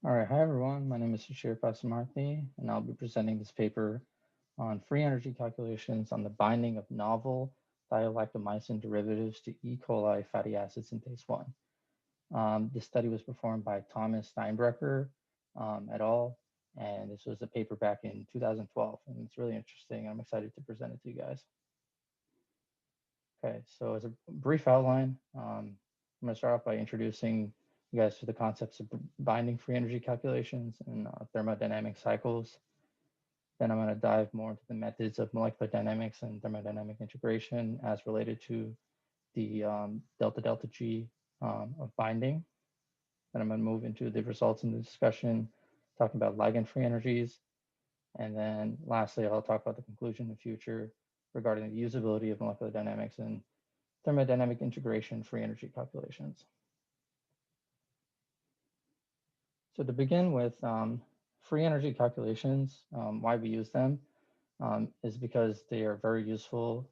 All right, hi everyone. My name is Sushir Pasamarthy, and I'll be presenting this paper on free energy calculations on the binding of novel thiolactomycin derivatives to E. coli fatty acid synthase 1. This study was performed by Thomas Steinbrecher et al., and this was a paper back in 2012, and it's really interesting. I'm excited to present it to you guys. Okay, so as a brief outline, I'm going to start off by introducing you guys to the concepts of binding free energy calculations and thermodynamic cycles. Then I'm going to dive more into the methods of molecular dynamics and thermodynamic integration as related to the delta delta G of binding. Then I'm going to move into the results in the discussion, talking about ligand free energies. And then lastly, I'll talk about the conclusion in the future regarding the usability of molecular dynamics and thermodynamic integration free energy calculations. So to begin with, free energy calculations, why we use them is because they are very useful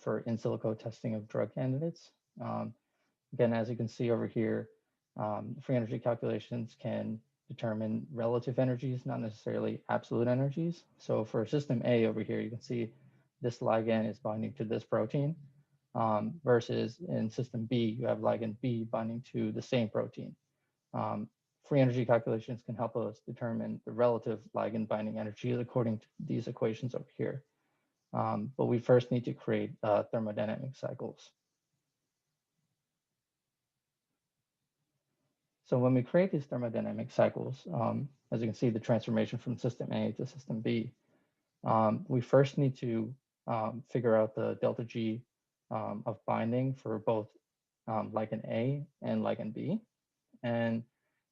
for in silico testing of drug candidates. Again, as you can see over here, free energy calculations can determine relative energies, not necessarily absolute energies. So for system A over here, you can see this ligand is binding to this protein, versus in system B, you have ligand B binding to the same protein. Free energy calculations can help us determine the relative ligand binding energies according to these equations over here. But we first need to create thermodynamic cycles. So when we create these thermodynamic cycles, as you can see, the transformation from system A to system B, we first need to figure out the delta G of binding for both ligand A and ligand B. And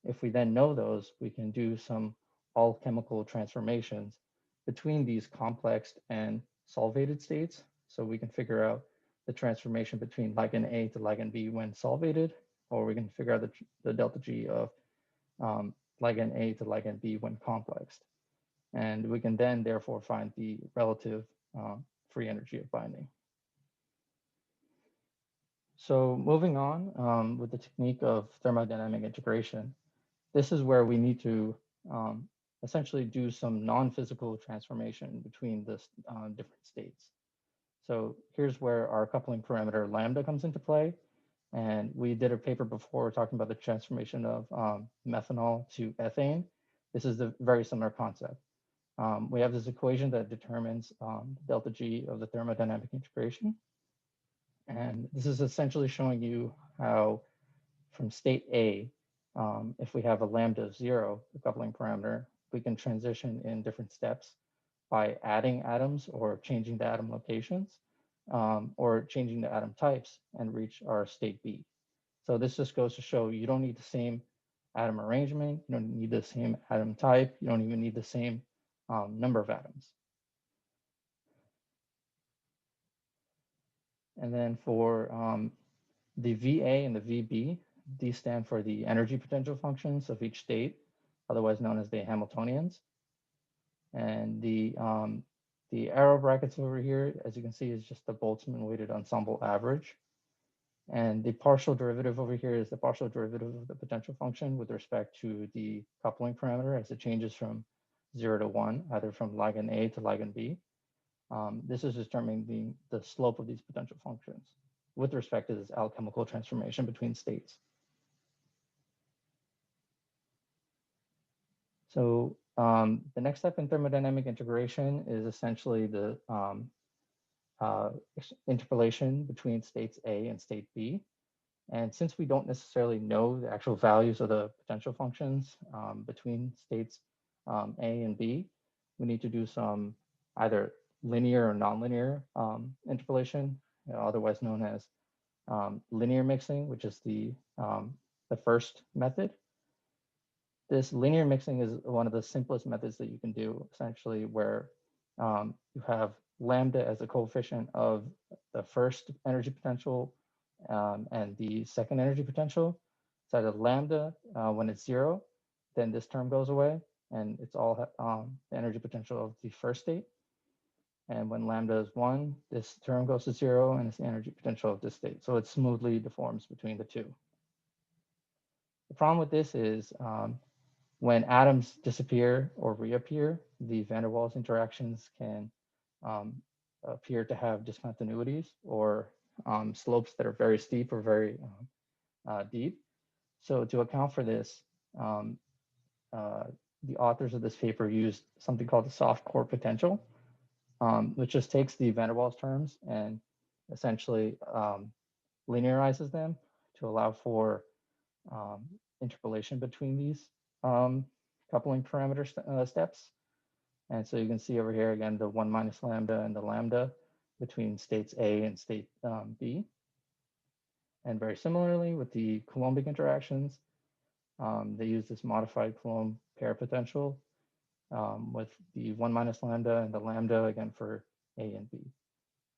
if we then know those, we can do some all-chemical transformations between these complex and solvated states. So we can figure out the transformation between ligand A to ligand B when solvated, or we can figure out the delta G of ligand A to ligand B when complexed. And we can then therefore find the relative free energy of binding. So moving on with the technique of thermodynamic integration, this is where we need to essentially do some non-physical transformation between the different states. So here's where our coupling parameter lambda comes into play. And we did a paper before talking about the transformation of methanol to ethane. This is a very similar concept. We have this equation that determines delta G of the thermodynamic integration. And this is essentially showing you how from state A, if we have a lambda of 0, the coupling parameter, we can transition in different steps by adding atoms or changing the atom locations, or changing the atom types and reach our state B. So this just goes to show you don't need the same atom arrangement, you don't need the same atom type, you don't even need the same number of atoms. And then for the VA and the VB, these stand for the energy potential functions of each state, otherwise known as the Hamiltonians. And the arrow brackets over here, as you can see, is just the Boltzmann weighted ensemble average. And the partial derivative over here is the partial derivative of the potential function with respect to the coupling parameter as it changes from 0 to 1, either from ligand A to ligand B. This is determining the slope of these potential functions with respect to this alchemical transformation between states. So the next step in thermodynamic integration is essentially the interpolation between states A and state B. And since we don't necessarily know the actual values of the potential functions between states A and B, we need to do some either linear or nonlinear interpolation, otherwise known as linear mixing, which is the first method. This linear mixing is one of the simplest methods that you can do, essentially, where you have lambda as a coefficient of the first energy potential and the second energy potential. So the lambda, when it's 0, then this term goes away, and it's all the energy potential of the first state. And when lambda is 1, this term goes to 0, and it's the energy potential of this state. So it smoothly deforms between the two. The problem with this is When atoms disappear or reappear, the van der Waals interactions can um, appear to have discontinuities or slopes that are very steep or very deep. So to account for this, um, uh, the authors of this paper used something called the soft core potential, which just takes the van der Waals terms and essentially linearizes them to allow for um, interpolation between these coupling parameter steps. And so you can see over here again the 1 minus lambda and the lambda between states A and state B. And very similarly with the Coulombic interactions, they use this modified Coulomb pair potential with the 1 minus lambda and the lambda again for A and B.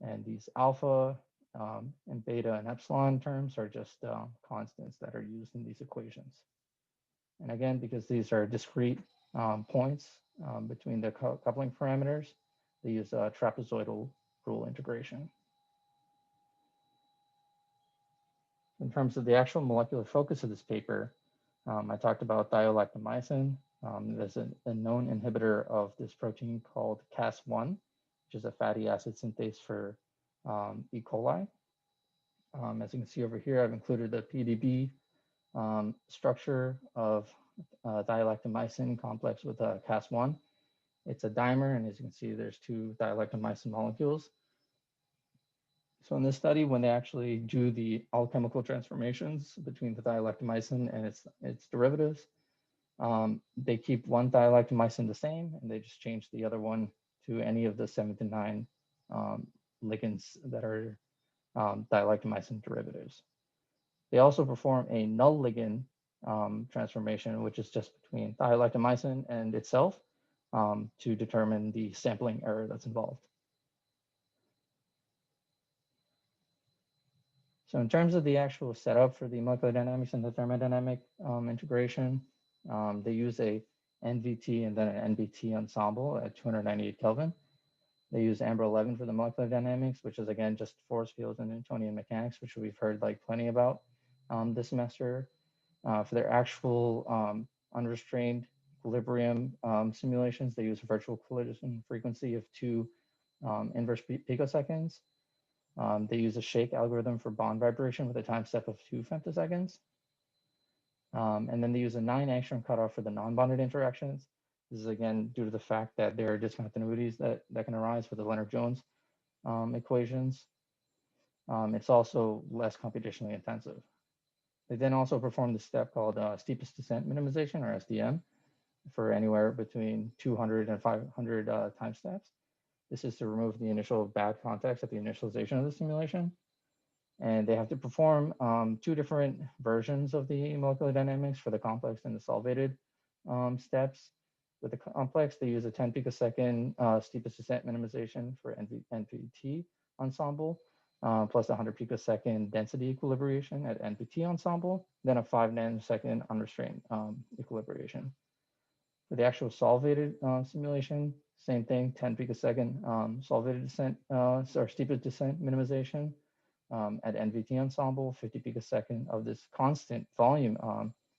And these alpha and beta and epsilon terms are just constants that are used in these equations. And again, because these are discrete points between the coupling parameters, they use a trapezoidal rule integration. In terms of the actual molecular focus of this paper, I talked about thiolactomycin. There's a known inhibitor of this protein called Cas1, which is a fatty acid synthase for E. coli. As you can see over here, I've included the PDB structure of thiolactomycin complex with Cas1. It's a dimer, and as you can see, there's 2 thiolactomycin molecules. So in this study, when they actually do the alchemical transformations between the thiolactomycin and its derivatives, they keep one thiolactomycin the same, and they just change the other one to any of the 7 to 9 ligands that are thiolactomycin derivatives. They also perform a null ligand transformation, which is just between thiolactomycin and itself to determine the sampling error that's involved. So in terms of the actual setup for the molecular dynamics and the thermodynamic integration, they use a NVT and then an NBT ensemble at 298 Kelvin. They use AMBER 11 for the molecular dynamics, which is again just force fields and Newtonian mechanics, which we've heard like plenty about this semester. For their actual unrestrained equilibrium simulations, they use a virtual collision frequency of 2 inverse picoseconds. They use a shake algorithm for bond vibration with a time step of 2 femtoseconds. And then they use a 9 angstrom cutoff for the non-bonded interactions. This is again due to the fact that there are discontinuities that can arise with the Lennard-Jones equations. It's also less computationally intensive. They then also perform the step called steepest descent minimization, or SDM, for anywhere between 200 and 500 time steps. This is to remove the initial bad context at the initialization of the simulation. And they have to perform 2 different versions of the molecular dynamics for the complex and the solvated steps. With the complex, they use a 10 picosecond steepest descent minimization for NVT ensemble, plus 100 picosecond density equilibration at NVT ensemble, then a 5 nanosecond unrestrained equilibration. For the actual solvated simulation, same thing, 10 picosecond solvated descent or steepest descent minimization at NVT ensemble, 50 picosecond of this constant volume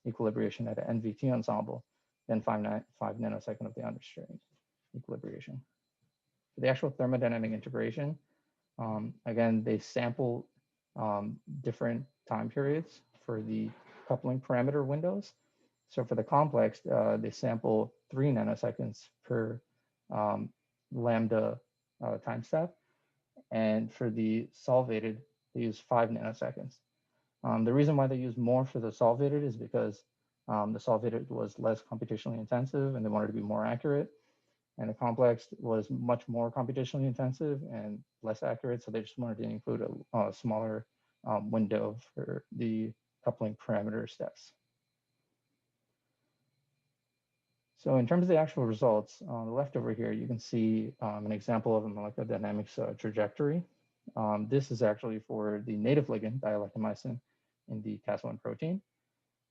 equilibration at NVT ensemble, then 5 nanosecond of the unrestrained equilibration. For the actual thermodynamic integration, again, they sample different time periods for the coupling parameter windows. So for the complex, they sample 3 nanoseconds per lambda time step. And for the solvated, they use 5 nanoseconds. The reason why they use more for the solvated is because the solvated was less computationally intensive and they wanted to be more accurate. And the complex was much more computationally intensive and less accurate. So they just wanted to include a smaller window for the coupling parameter steps. So in terms of the actual results, on the left over here, you can see an example of a molecular dynamics trajectory. This is actually for the native ligand, thiolactomycin, in the Cas1 protein.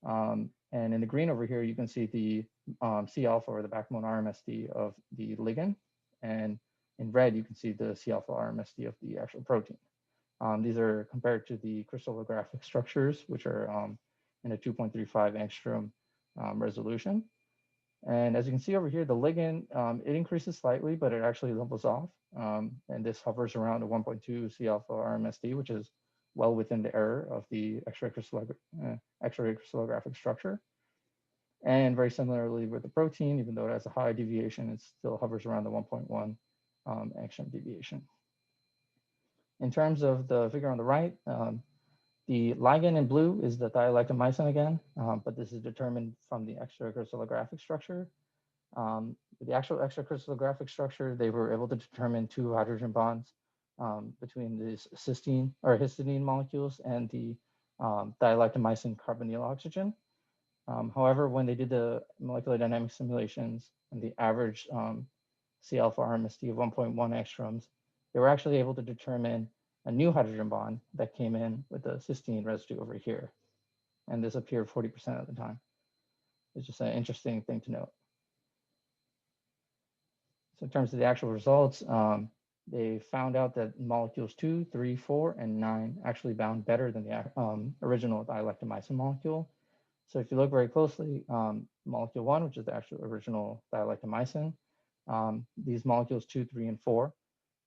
And in the green over here, you can see the C alpha or the backbone RMSD of the ligand. And in red, you can see the C alpha RMSD of the actual protein. These are compared to the crystallographic structures, which are in a 2.35 angstrom resolution. And as you can see over here, the ligand, it increases slightly, but it actually levels off. And this hovers around a 1.2 C alpha RMSD, which is well within the error of the X-ray crystallographic structure. And very similarly with the protein, even though it has a high deviation, it still hovers around the 1.1 angstrom deviation. In terms of the figure on the right, the ligand in blue is the thiolectomycin again, but this is determined from the extracrystallographic structure. The actual extracrystallographic structure, they were able to determine two hydrogen bonds between these cysteine or histidine molecules and the thiolectomycin carbonyl oxygen. However, when they did the molecular dynamic simulations and the average C alpha RMSD of 1.1 angstroms, they were actually able to determine a new hydrogen bond that came in with the cysteine residue over here. And this appeared 40% of the time. It's just an interesting thing to note. So in terms of the actual results, they found out that molecules 2, 3, 4, and 9 actually bound better than the original thiolectomycin molecule. So if you look very closely, molecule 1, which is the actual original thiolectomycin, these molecules 2, 3, and 4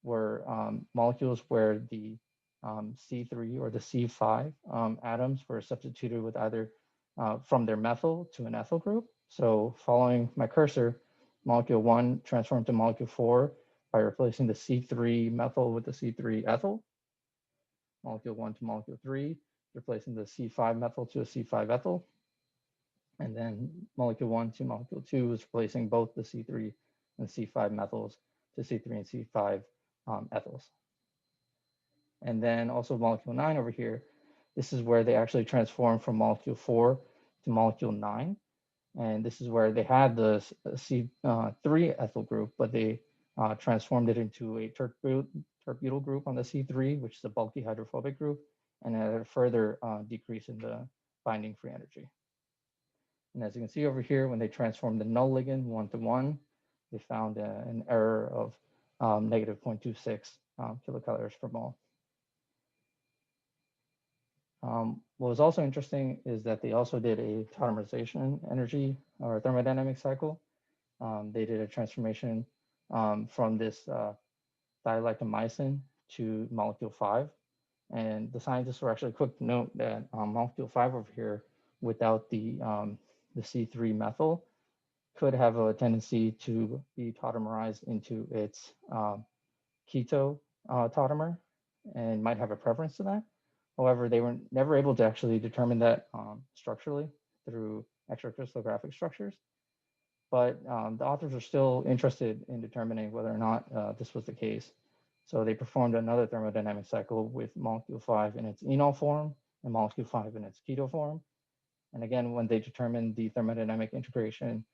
were molecules where the C3 or the C5 atoms were substituted with either from their methyl to an ethyl group. So following my cursor, molecule 1 transformed to molecule 4 by replacing the C3 methyl with the C3 ethyl. Molecule 1 to molecule 3, replacing the C5 methyl to a C5 ethyl. And then molecule 1 to molecule 2 is replacing both the C3 and C5 methyls to C3 and C5 ethyls. And then also molecule 9 over here, this is where they actually transform from molecule 4 to molecule 9. And this is where they had the C3 ethyl group, but they transformed it into a tert-butyl group on the C3, which is a bulky hydrophobic group, and had a further decrease in the binding free energy. And as you can see over here, when they transformed the null ligand 1 to 1, they found an error of negative 0.26 kilocalories per mole. What was also interesting is that they also did a tautomerization energy or thermodynamic cycle. They did a transformation from this thiolectomycin to molecule 5. And the scientists were actually quick to note that molecule 5 over here, without the C3 methyl, could have a tendency to be tautomerized into its keto tautomer and might have a preference to that. However, they were never able to actually determine that structurally through extracrystallographic structures. But the authors are still interested in determining whether or not this was the case. So they performed another thermodynamic cycle with molecule 5 in its enol form and molecule 5 in its keto form. And again, when they determined the thermodynamic integration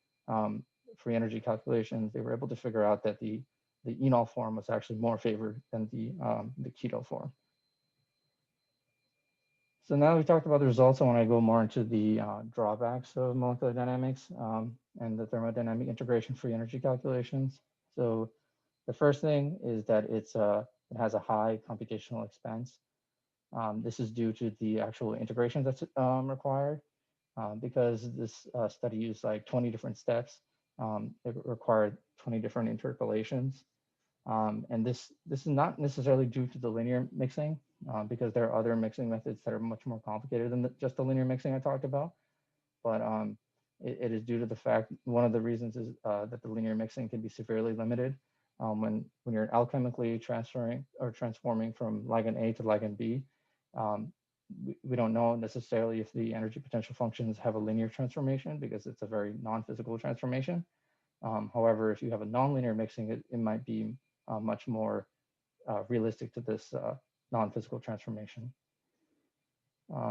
free energy calculations, they were able to figure out that the enol form was actually more favored than the keto form. So now we talked about the results, I want to go more into the drawbacks of molecular dynamics and the thermodynamic integration free energy calculations. So the first thing is that it has a high computational expense. This is due to the actual integration that's required because this study used like 20 different steps. It required 20 different interpolations. And this is not necessarily due to the linear mixing because there are other mixing methods that are much more complicated than just the linear mixing I talked about. But it is due to the fact, one of the reasons is that the linear mixing can be severely limited when you're alchemically transforming from ligand A to ligand B. We don't know necessarily if the energy potential functions have a linear transformation because it's a very non-physical transformation. However, if you have a nonlinear mixing, it might be much more realistic to this non-physical transformation.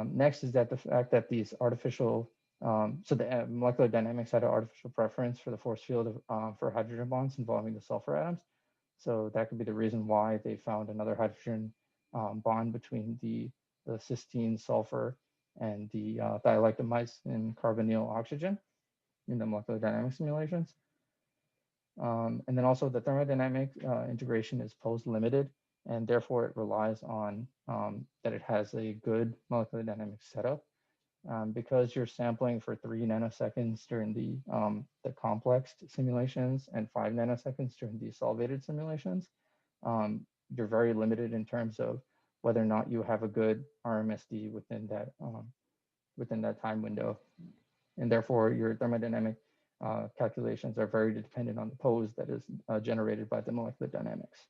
Next is that the fact that these artificial, so the molecular dynamics had an artificial preference for the force field for hydrogen bonds involving the sulfur atoms. So that could be the reason why they found another hydrogen bond between the cysteine sulfur and the thiolectomycin carbonyl oxygen in the molecular dynamic simulations. And then also the thermodynamic integration is pose limited, and therefore it relies on that it has a good molecular dynamic setup. Because you're sampling for 3 nanoseconds during the complex simulations and 5 nanoseconds during the solvated simulations, you're very limited in terms of whether or not you have a good RMSD within that time window. And therefore, your thermodynamic calculations are very dependent on the pose that is generated by the molecular dynamics.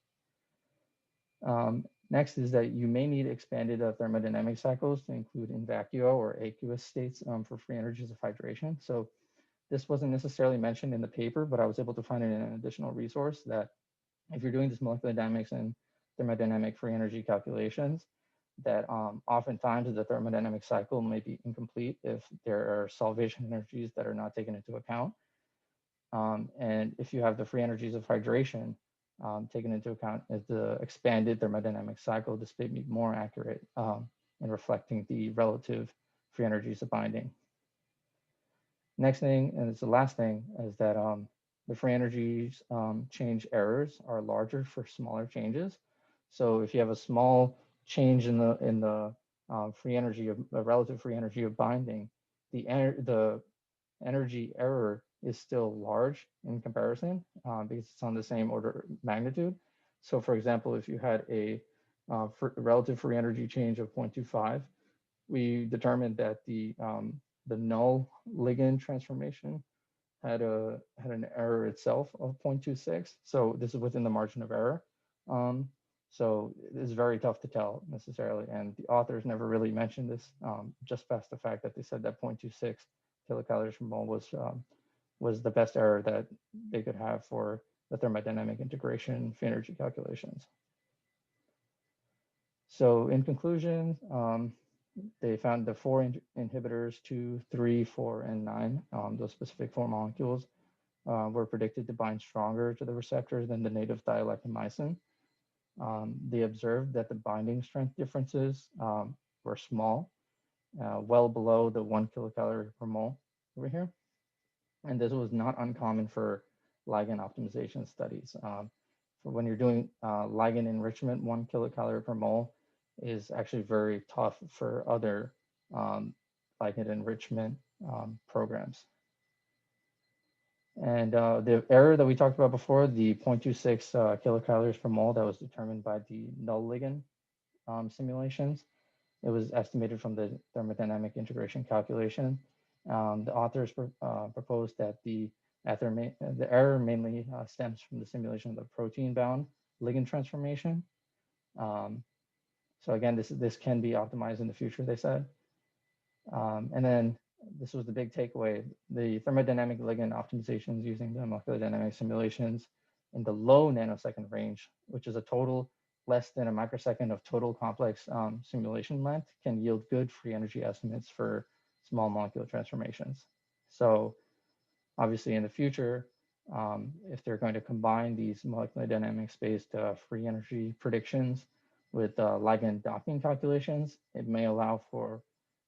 Next is that you may need expanded thermodynamic cycles to include in vacuo or aqueous states for free energies of hydration. So this wasn't necessarily mentioned in the paper, but I was able to find it in an additional resource that if you're doing this molecular dynamics and thermodynamic free energy calculations, that oftentimes the thermodynamic cycle may be incomplete if there are solvation energies that are not taken into account. And if you have the free energies of hydration taken into account as the expanded thermodynamic cycle, this may be more accurate in reflecting the relative free energies of binding. Next thing, and it's the last thing, is that the free energies change errors are larger for smaller changes. So if you have a small change in the free energy of relative free energy of binding, the energy error is still large in comparison because it's on the same order of magnitude. So for example, if you had a relative free energy change of 0.25, we determined that the null ligand transformation had an error itself of 0.26. So this is within the margin of error. So it's very tough to tell necessarily. And the authors never really mentioned this, just past the fact that they said that 0.26 kilocalories per mole was the best error that they could have for the thermodynamic integration free energy calculations. So in conclusion, they found the 4 inhibitors, 2, 3, 4, and 9, those specific 4 molecules, were predicted to bind stronger to the receptors than the native dialectomycin. They observed that the binding strength differences were small, well below the 1 kilocalorie per mole over here. And this was not uncommon for ligand optimization studies. For when you're doing ligand enrichment, 1 kilocalorie per mole is actually very tough for other ligand enrichment programs. And the error that we talked about before, the 0.26 kilocalories per mole that was determined by the null ligand simulations, it was estimated from the thermodynamic integration calculation. The authors proposed that the error mainly stems from the simulation of the protein-bound ligand transformation. So again, this can be optimized in the future, they said. And then this was the big takeaway. The thermodynamic ligand optimizations using the molecular dynamic simulations in the low nanosecond range, which is a total less than a microsecond of total complex simulation length, can yield good free energy estimates for small molecule transformations. So obviously in the future, if they're going to combine these molecular dynamics-based free energy predictions with ligand docking calculations, it may allow for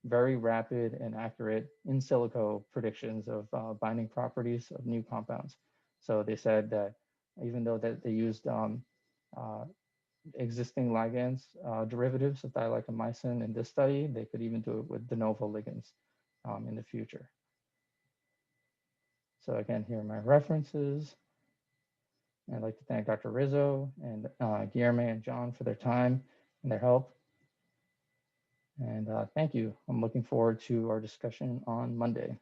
very rapid and accurate in silico predictions of binding properties of new compounds. So they said that even though that they used existing ligands, derivatives of dialectomycin in this study, they could even do it with de novo ligands in the future. So again, here are my references. And I'd like to thank Dr. Rizzo and Guilherme and John for their time and their help. And thank you. I'm looking forward to our discussion on Monday.